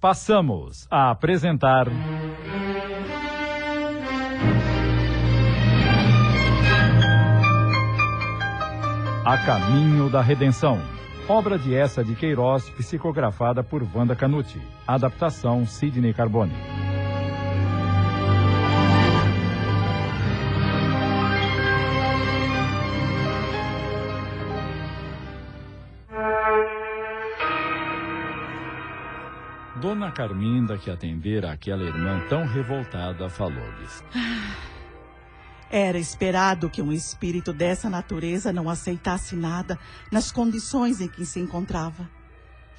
Passamos a apresentar... A Caminho da Redenção. Obra de Eça de Queiroz, psicografada por Wanda Canuti. Adaptação Sidney Carbone. Dona Carminda, que atendera aquela irmã tão revoltada, falou-lhes: Era esperado que um espírito dessa natureza não aceitasse nada nas condições em que se encontrava.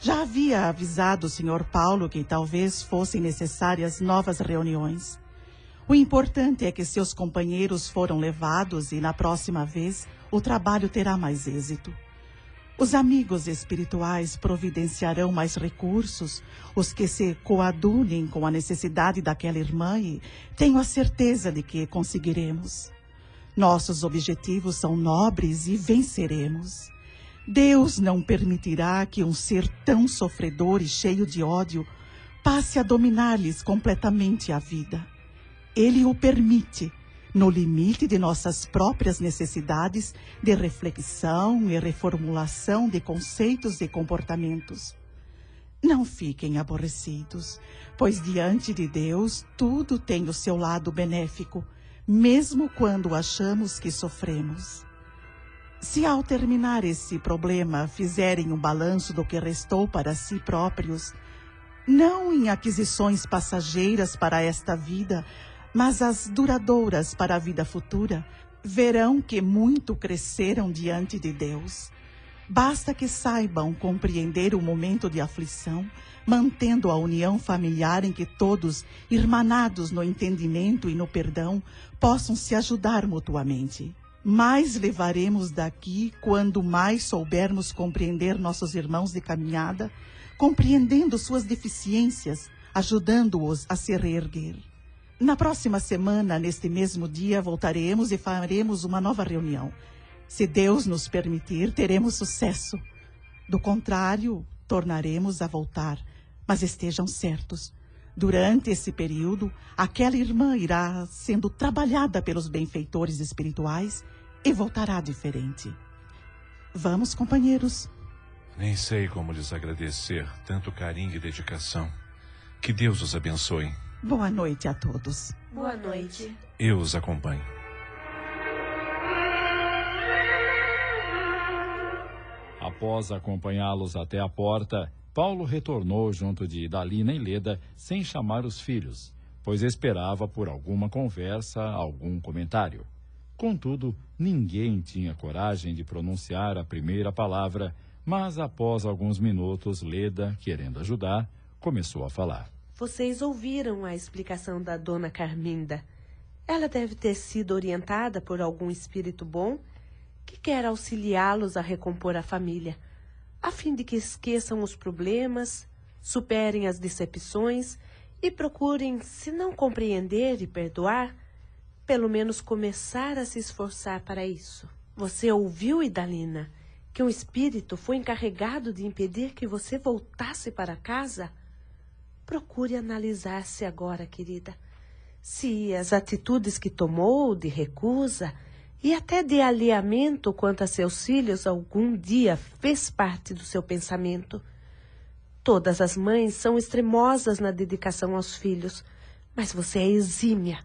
Já havia avisado o Sr. Paulo que talvez fossem necessárias novas reuniões. O importante é que seus companheiros foram levados e, na próxima vez, o trabalho terá mais êxito. Os amigos espirituais providenciarão mais recursos, os que se coadunem com a necessidade daquela irmã, e tenho a certeza de que conseguiremos. Nossos objetivos são nobres e venceremos. Deus não permitirá que um ser tão sofredor e cheio de ódio passe a dominar-lhes completamente a vida. Ele o permite, no limite de nossas próprias necessidades de reflexão e reformulação de conceitos e comportamentos. Não fiquem aborrecidos, pois diante de Deus tudo tem o seu lado benéfico, mesmo quando achamos que sofremos. Se ao terminar esse problema fizerem um balanço do que restou para si próprios, não em aquisições passageiras para esta vida, mas as duradouras para a vida futura, verão que muito cresceram diante de Deus. Basta que saibam compreender o momento de aflição, mantendo a união familiar em que todos, irmanados no entendimento e no perdão, possam se ajudar mutuamente. Mais levaremos daqui quando mais soubermos compreender nossos irmãos de caminhada, compreendendo suas deficiências, ajudando-os a se reerguer. Na próxima semana, neste mesmo dia, voltaremos e faremos uma nova reunião. Se Deus nos permitir, teremos sucesso. Do contrário, tornaremos a voltar. Mas estejam certos, durante esse período, aquela irmã irá sendo trabalhada pelos benfeitores espirituais e voltará diferente. Vamos, companheiros. Nem sei como lhes agradecer tanto carinho e dedicação. Que Deus os abençoe. Boa noite a todos. Boa noite. Eu os acompanho. Após acompanhá-los até a porta, Paulo retornou junto de Idalina e Leda sem chamar os filhos, pois esperava por alguma conversa, algum comentário. Contudo, ninguém tinha coragem de pronunciar a primeira palavra, mas após alguns minutos, Leda, querendo ajudar, começou a falar. Vocês ouviram a explicação da Dona Carminda. Ela deve ter sido orientada por algum espírito bom que quer auxiliá-los a recompor a família, a fim de que esqueçam os problemas, superem as decepções e procurem, se não compreender e perdoar, pelo menos começar a se esforçar para isso. Você ouviu, Idalina, que um espírito foi encarregado de impedir que você voltasse para casa? Procure analisar-se agora, querida. Se as atitudes que tomou de recusa e até de alheamento quanto a seus filhos algum dia fez parte do seu pensamento. Todas as mães são extremosas na dedicação aos filhos, mas você é exímia.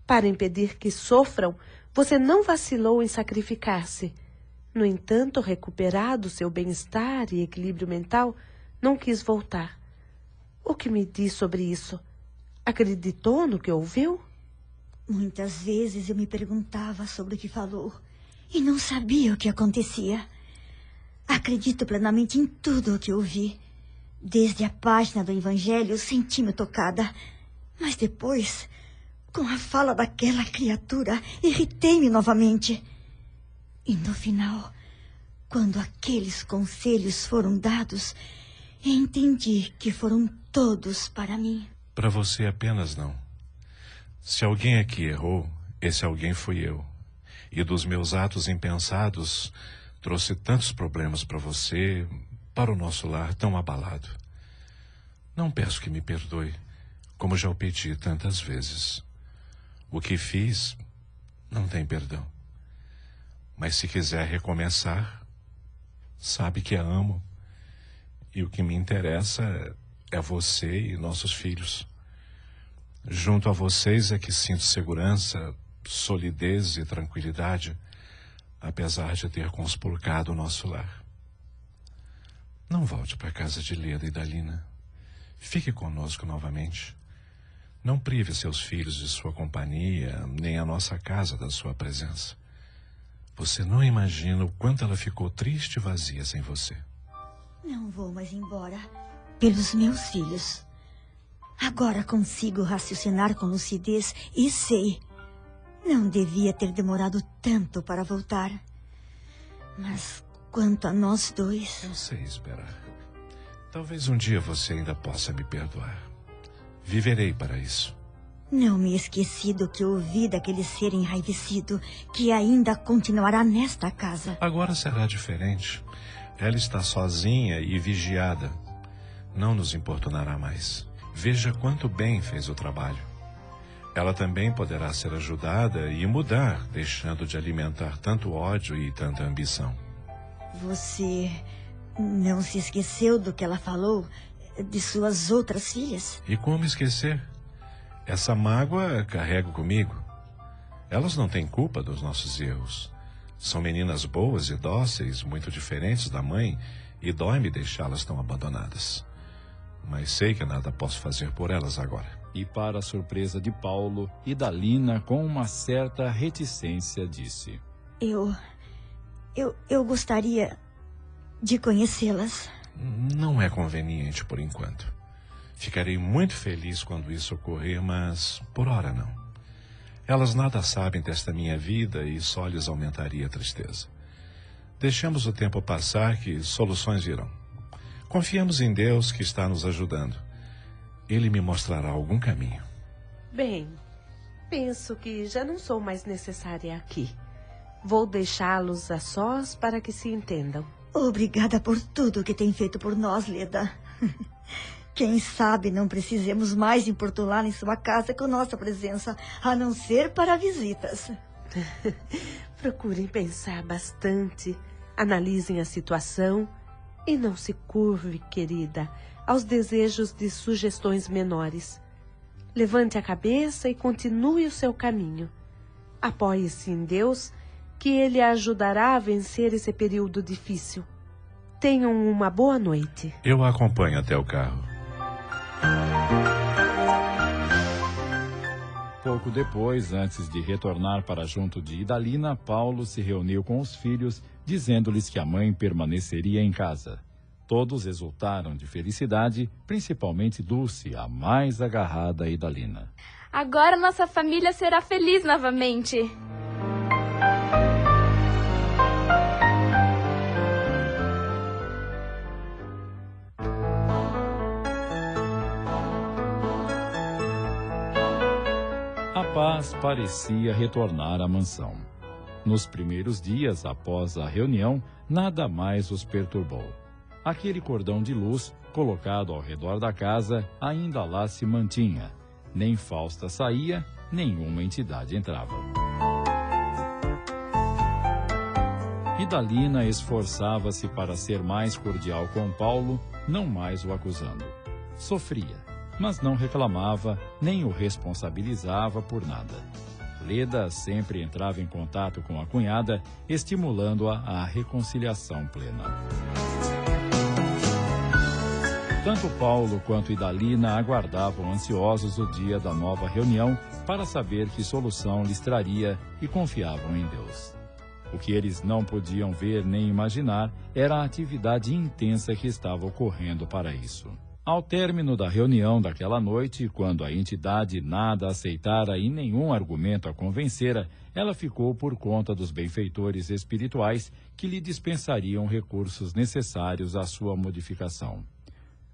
Para impedir que sofram, você não vacilou em sacrificar-se. No entanto, recuperado seu bem-estar e equilíbrio mental, não quis voltar. O que me diz sobre isso? Acreditou no que ouviu? Muitas vezes eu me perguntava sobre o que falou e não sabia o que acontecia. Acredito plenamente em tudo o que ouvi. Desde a página do Evangelho senti-me tocada. Mas depois, com a fala daquela criatura, irritei-me novamente. E no final, quando aqueles conselhos foram dados, entendi que foram todos para mim. Para você apenas não. Se alguém aqui errou, esse alguém fui eu. E dos meus atos impensados, trouxe tantos problemas para você, para o nosso lar tão abalado. Não peço que me perdoe, como já o pedi tantas vezes. O que fiz não tem perdão. Mas se quiser recomeçar, sabe que a amo. E o que me interessa é você e nossos filhos. Junto a vocês é que sinto segurança, solidez e tranquilidade, apesar de ter conspurcado o nosso lar. Não volte para a casa de Leda e Dalina. Fique conosco novamente. Não prive seus filhos de sua companhia, nem a nossa casa da sua presença. Você não imagina o quanto ela ficou triste e vazia sem você. Não vou mais embora. Pelos meus filhos. Agora consigo raciocinar com lucidez e sei. Não devia ter demorado tanto para voltar. Mas quanto a nós dois... Eu sei esperar. Talvez um dia você ainda possa me perdoar. Viverei para isso. Não me esqueci do que ouvi daquele ser enraivecido que ainda continuará nesta casa. Agora será diferente. Ela está sozinha e vigiada. Não nos importunará mais. Veja quanto bem fez o trabalho. Ela também poderá ser ajudada e mudar, deixando de alimentar tanto ódio e tanta ambição. Você não se esqueceu do que ela falou de suas outras filhas? E como esquecer? Essa mágoa carrego comigo. Elas não têm culpa dos nossos erros. São meninas boas e dóceis, muito diferentes da mãe, e dói-me deixá-las tão abandonadas. Mas sei que nada posso fazer por elas agora. E para a surpresa de Paulo, Idalina, com uma certa reticência, disse: Eu gostaria de conhecê-las. Não é conveniente por enquanto. Ficarei muito feliz quando isso ocorrer, mas por hora não. Elas nada sabem desta minha vida e só lhes aumentaria a tristeza. Deixemos o tempo passar que soluções virão. Confiamos em Deus que está nos ajudando. Ele me mostrará algum caminho. Bem, penso que já não sou mais necessária aqui. Vou deixá-los a sós para que se entendam. Obrigada por tudo que tem feito por nós, Leda. Quem sabe não precisemos mais importunar em sua casa com nossa presença, a não ser para visitas. Procurem pensar bastante, analisem a situação e não se curve, querida, aos desejos de sugestões menores. Levante a cabeça e continue o seu caminho. Apoie-se em Deus, que Ele a ajudará a vencer esse período difícil. Tenham uma boa noite. Eu a acompanho até o carro. Pouco depois, antes de retornar para junto de Idalina, Paulo se reuniu com os filhos, dizendo-lhes que a mãe permaneceria em casa. Todos exultaram de felicidade, principalmente Dulce, a mais agarrada a Idalina. Agora nossa família será feliz novamente. A paz parecia retornar à mansão. Nos primeiros dias após a reunião, nada mais os perturbou. Aquele cordão de luz, colocado ao redor da casa, ainda lá se mantinha. Nem Fausta saía, nenhuma entidade entrava. Idalina esforçava-se para ser mais cordial com Paulo, não mais o acusando. Sofria, mas não reclamava, nem o responsabilizava por nada. Leda sempre entrava em contato com a cunhada, estimulando-a à reconciliação plena. Tanto Paulo quanto Idalina aguardavam ansiosos o dia da nova reunião para saber que solução lhes traria e confiavam em Deus. O que eles não podiam ver nem imaginar era a atividade intensa que estava ocorrendo para isso. Ao término da reunião daquela noite, quando a entidade nada aceitara e nenhum argumento a convencera, ela ficou por conta dos benfeitores espirituais que lhe dispensariam recursos necessários à sua modificação.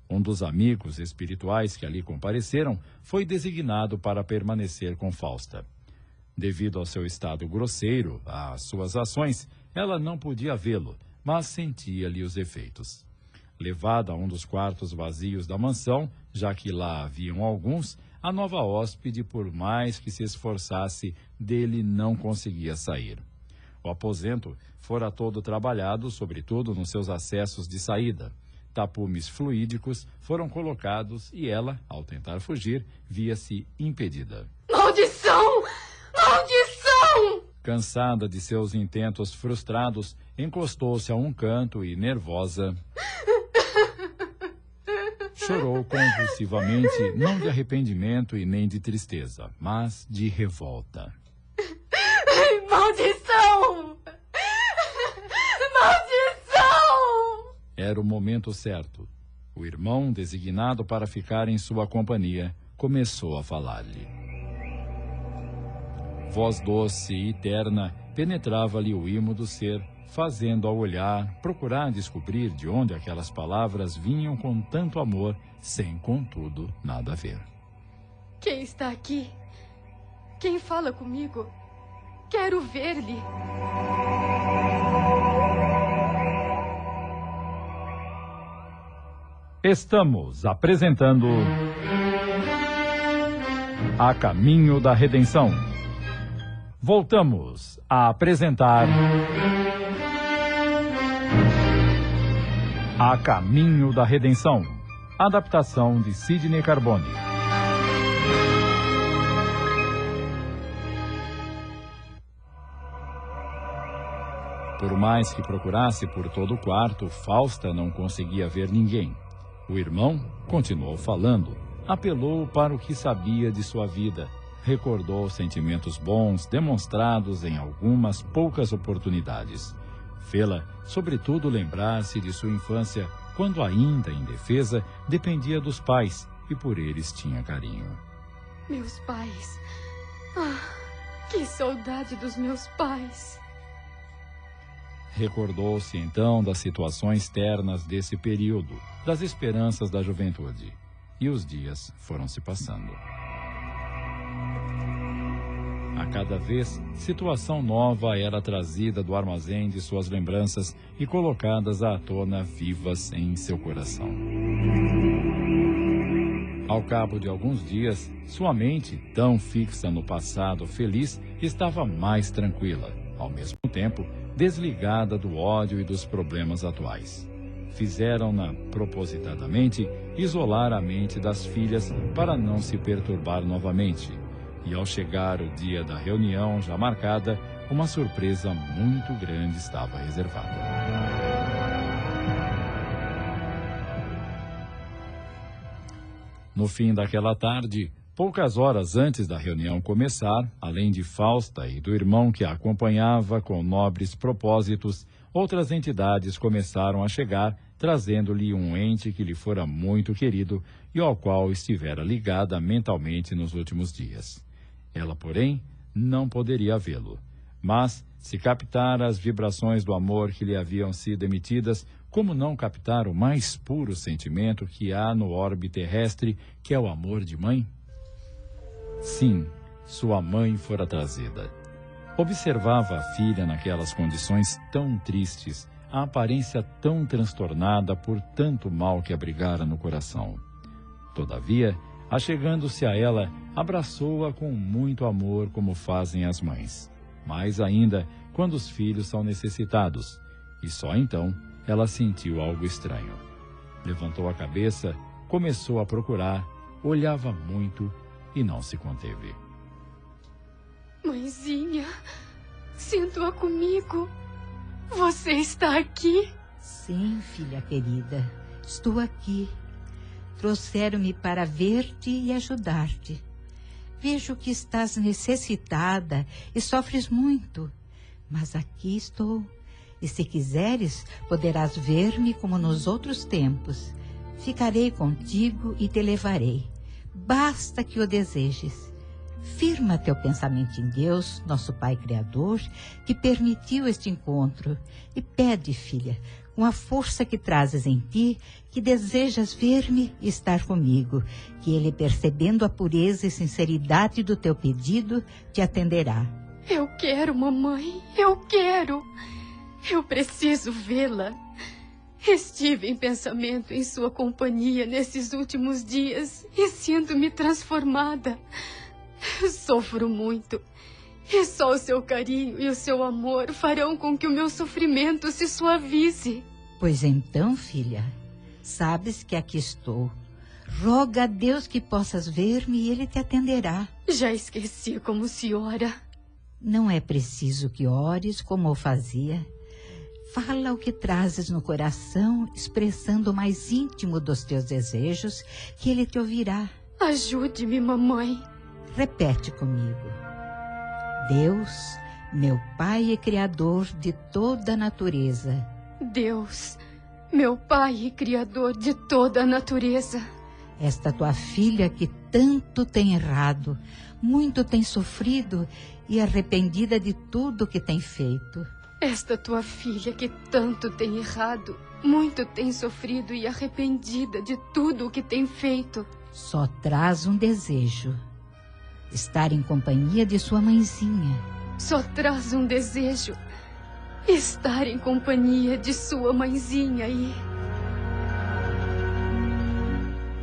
Um dos amigos espirituais que ali compareceram foi designado para permanecer com Fausta. Devido ao seu estado grosseiro, às suas ações, ela não podia vê-lo, mas sentia-lhe os efeitos. Levada a um dos quartos vazios da mansão, já que lá haviam alguns, a nova hóspede, por mais que se esforçasse, dele não conseguia sair. O aposento fora todo trabalhado, sobretudo nos seus acessos de saída. Tapumes fluídicos foram colocados e ela, ao tentar fugir, via-se impedida. Maldição! Maldição! Cansada de seus intentos frustrados, encostou-se a um canto e, nervosa, chorou convulsivamente, não de arrependimento e nem de tristeza, mas de revolta. Maldição! Maldição! Era o momento certo. O irmão, designado para ficar em sua companhia, começou a falar-lhe. Voz doce e terna penetrava-lhe o imo do ser, fazendo-a olhar, procurar descobrir de onde aquelas palavras vinham com tanto amor, sem, contudo, nada a ver. Quem está aqui? Quem fala comigo? Quero ver-lhe. Estamos apresentando A Caminho da Redenção. Voltamos a apresentar A Caminho da Redenção, adaptação de Sidney Carbone. Por mais que procurasse por todo o quarto, Fausta não conseguia ver ninguém. O irmão continuou falando, apelou para o que sabia de sua vida, recordou sentimentos bons demonstrados em algumas poucas oportunidades. Fê-la, sobretudo, lembrar-se de sua infância, quando ainda indefesa, dependia dos pais e por eles tinha carinho. Meus pais. Ah, que saudade dos meus pais. Recordou-se então das situações ternas desse período, das esperanças da juventude. E os dias foram se passando. A cada vez, situação nova era trazida do armazém de suas lembranças e colocadas à tona vivas em seu coração. Ao cabo de alguns dias, sua mente, tão fixa no passado feliz, estava mais tranquila, ao mesmo tempo desligada do ódio e dos problemas atuais. Fizeram-na, propositadamente, isolar a mente das filhas para não se perturbar novamente. E ao chegar o dia da reunião já marcada, uma surpresa muito grande estava reservada. No fim daquela tarde, poucas horas antes da reunião começar, além de Fausta e do irmão que a acompanhava com nobres propósitos, outras entidades começaram a chegar, trazendo-lhe um ente que lhe fora muito querido e ao qual estivera ligada mentalmente nos últimos dias. Ela, porém, não poderia vê-lo. Mas, se captar as vibrações do amor que lhe haviam sido emitidas, como não captar o mais puro sentimento que há no orbe terrestre, que é o amor de mãe? Sim, sua mãe fora trazida. Observava a filha naquelas condições tão tristes, a aparência tão transtornada por tanto mal que abrigara no coração. Todavia, achegando-se a ela, abraçou-a com muito amor, como fazem as mães. Mais ainda, quando os filhos são necessitados. E só então, ela sentiu algo estranho. Levantou a cabeça, começou a procurar, olhava muito e não se conteve. Mãezinha, sinto-a comigo. Você está aqui? Sim, filha querida, estou aqui. Trouxeram-me para ver-te e ajudar-te. Vejo que estás necessitada e sofres muito, mas aqui estou. E se quiseres, poderás ver-me como nos outros tempos. Ficarei contigo e te levarei. Basta que o desejes. Firma teu pensamento em Deus, nosso Pai Criador, que permitiu este encontro. E pede, filha, com a força que trazes em ti, que desejas ver-me e estar comigo, que Ele, percebendo a pureza e sinceridade do teu pedido, te atenderá. Eu quero, mamãe, eu quero. Eu preciso vê-la. Estive em pensamento em sua companhia nesses últimos dias e sinto-me transformada. Sofro muito. E só o seu carinho e o seu amor farão com que o meu sofrimento se suavize. Pois então, filha, sabes que aqui estou. Roga a Deus que possas ver-me e Ele te atenderá. Já esqueci como se ora. Não é preciso que ores como eu fazia. Fala o que trazes no coração, expressando o mais íntimo dos teus desejos, que Ele te ouvirá. Ajude-me, mamãe. Repete comigo. Deus, meu Pai e Criador de toda a natureza. Deus, meu Pai e Criador de toda a natureza. Esta tua filha que tanto tem errado, muito tem sofrido e arrependida de tudo que tem feito. Esta tua filha que tanto tem errado, muito tem sofrido e arrependida de tudo o que tem feito. Só traz um desejo. Estar em companhia de sua mãezinha. Só traz um desejo. Estar em companhia de sua mãezinha e...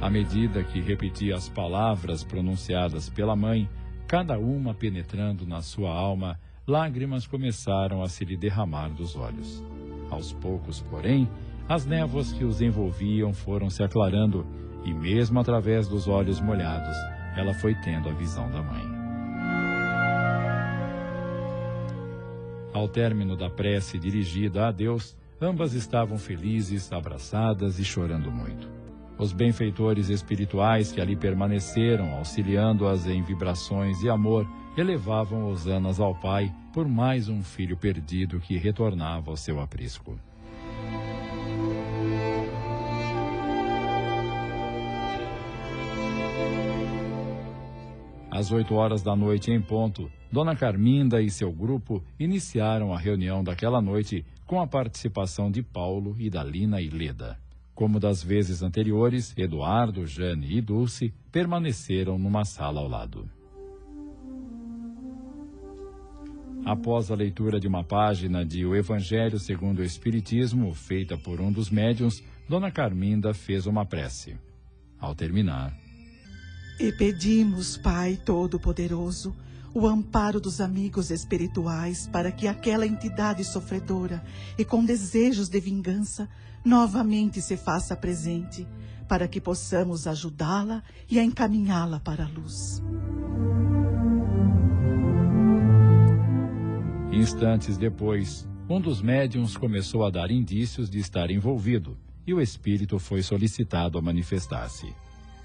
À medida que repetia as palavras pronunciadas pela mãe, cada uma penetrando na sua alma, lágrimas começaram a se lhe derramar dos olhos. Aos poucos, porém, as névoas que os envolviam foram se aclarando e mesmo através dos olhos molhados, ela foi tendo a visão da mãe. Ao término da prece dirigida a Deus, ambas estavam felizes, abraçadas e chorando muito. Os benfeitores espirituais que ali permaneceram, auxiliando-as em vibrações de amor, elevavam hosanas ao Pai por mais um filho perdido que retornava ao seu aprisco. Às 8 da noite em ponto, Dona Carminda e seu grupo iniciaram a reunião daquela noite com a participação de Paulo, Idalina e Leda. Como das vezes anteriores, Eduardo, Jane e Dulce permaneceram numa sala ao lado. Após a leitura de uma página de O Evangelho segundo o Espiritismo, feita por um dos médiuns, Dona Carminda fez uma prece. Ao terminar... E pedimos, Pai Todo-Poderoso, o amparo dos amigos espirituais para que aquela entidade sofredora e com desejos de vingança novamente se faça presente, para que possamos ajudá-la e a encaminhá-la para a luz. Instantes depois, um dos médiuns começou a dar indícios de estar envolvido e o espírito foi solicitado a manifestar-se.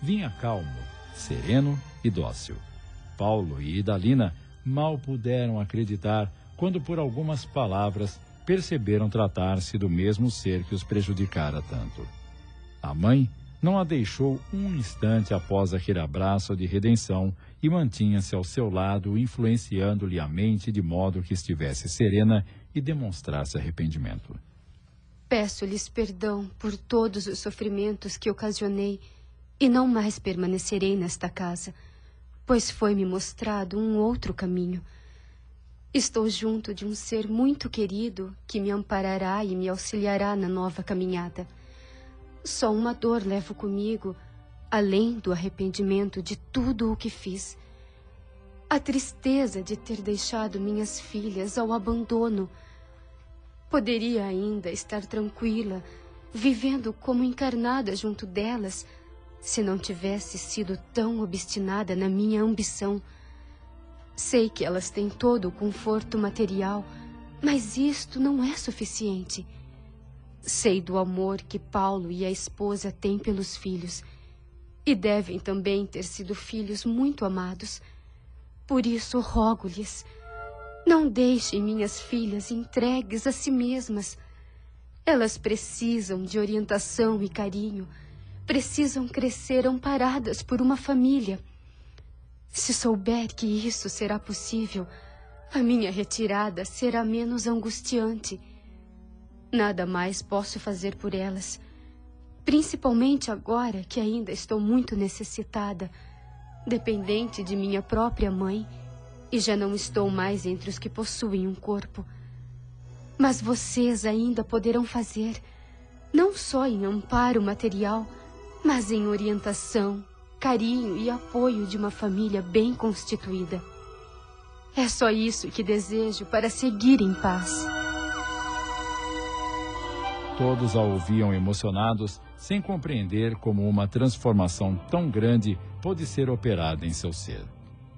Vinha calmo, sereno e dócil. Paulo e Idalina mal puderam acreditar quando, por algumas palavras, perceberam tratar-se do mesmo ser que os prejudicara tanto. A mãe não a deixou um instante após aquele abraço de redenção e mantinha-se ao seu lado, influenciando-lhe a mente de modo que estivesse serena e demonstrasse arrependimento. Peço-lhes perdão por todos os sofrimentos que ocasionei e não mais permanecerei nesta casa, pois foi-me mostrado um outro caminho. Estou junto de um ser muito querido que me amparará e me auxiliará na nova caminhada. Só uma dor levo comigo, além do arrependimento de tudo o que fiz. A tristeza de ter deixado minhas filhas ao abandono. Poderia ainda estar tranquila, vivendo como encarnada junto delas, se não tivesse sido tão obstinada na minha ambição. Sei que elas têm todo o conforto material, mas isto não é suficiente. Sei do amor que Paulo e a esposa têm pelos filhos, e devem também ter sido filhos muito amados. Por isso rogo-lhes, não deixem minhas filhas entregues a si mesmas. Elas precisam de orientação e carinho, precisam crescer amparadas por uma família. Se souber que isso será possível, a minha retirada será menos angustiante. Nada mais posso fazer por elas, principalmente agora que ainda estou muito necessitada, dependente de minha própria mãe, e já não estou mais entre os que possuem um corpo. Mas vocês ainda poderão fazer. não só em amparo material, mas em orientação, carinho e apoio de uma família bem constituída. É só isso que desejo para seguir em paz. Todos a ouviam emocionados, sem compreender como uma transformação tão grande pôde ser operada em seu ser.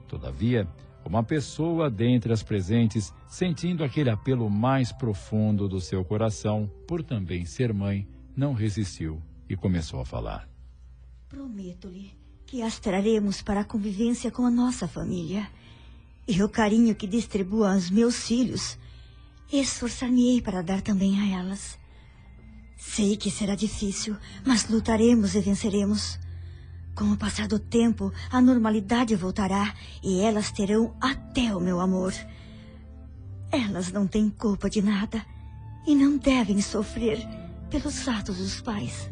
Todavia, uma pessoa dentre as presentes, sentindo aquele apelo mais profundo do seu coração, por também ser mãe, não resistiu e começou a falar. Prometo-lhe que as traremos para a convivência com a nossa família. E o carinho que distribuo aos meus filhos, esforçar-me-ei para dar também a elas. Sei que será difícil, mas lutaremos e venceremos. Com o passar do tempo, a normalidade voltará e elas terão até o meu amor. Elas não têm culpa de nada e não devem sofrer pelos atos dos pais.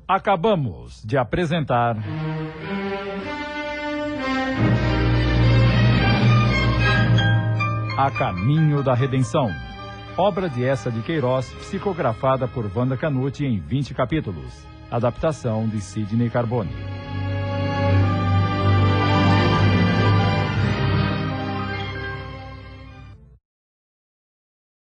Acabamos de apresentar A Caminho da Redenção, obra de Eça de Queiroz, psicografada por Wanda Canuti em 20 capítulos. Adaptação de Sidney Carbone.